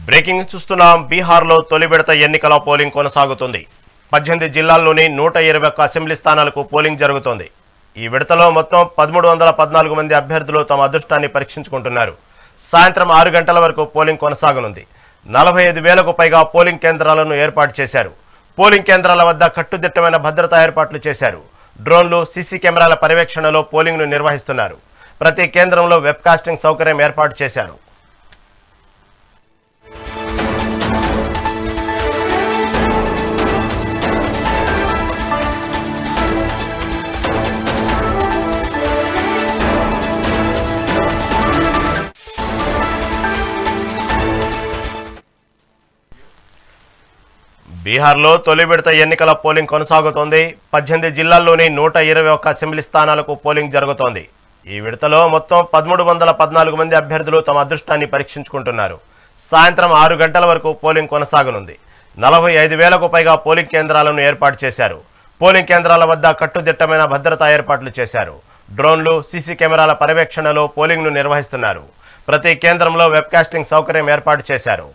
Breaking చూస్తున్నాం. బీహార్లో తొలి విడత ఎన్నికల పోలింగ్ కొనసాగుతుంది. 18 జిల్లాల్లోని 121 అసెంబ్లీ స్థానాలకు పోలింగ్ జరుగుతోంది. ఈ విడతలో మొత్తం 1314 మంది అభ్యర్థులు తమ అదృష్టాన్ని పరీక్షించుకుంటున్నారు. సాయంత్రం 6 గంటల వరకు పోలింగ్ కొనసాగనుంది. 45,000కు పైగా పోలింగ్ కేంద్రాలను ఏర్పాటు చేశారు. పోలింగ్ కేంద్రాల వద్ద కట్టుదిట్టమైన భద్రతా ఏర్పాట్లు చేశారు. డ్రోన్లు, సీసీ కెమెరాల పర్యవేక్షణలో పోలింగ్ను నిర్వహిస్తున్నారు. ప్రతి కేంద్రంలో వెబ్కాస్టింగ్ సౌకర్యం ఏర్పాటు చేశారు. బీహార్లో తొలి విడత ఎన్నికల పోలింగ్ కొనసాగుతోంది. 18 జిల్లాల్లోని 121 అసెంబ్లీ స్థానాలకు పోలింగ్ జరుగుతోంది. ఈ విడతలో మొత్తం 1314 మంది అభ్యర్థులు తమ అదృష్టాన్ని పరీక్షించుకుంటున్నారు. సాయంత్రం 6 గంటల వరకు పోలింగ్ కొనసాగనుంది. 45,000కు పైగా పోలింగ్ కేంద్రాలను ఏర్పాటు చేశారు. పోలింగ్ కేంద్రాల వద్ద కట్టుదిట్టమైన భద్రతా ఏర్పాట్లు చేశారు. డ్రోన్లు, సీసీ కెమెరాల పర్యవేక్షణలో పోలింగ్ను నిర్వహిస్తున్నారు. ప్రతి కేంద్రంలో వెబ్కాస్టింగ్ సౌకర్యం ఏర్పాటు చేశారు.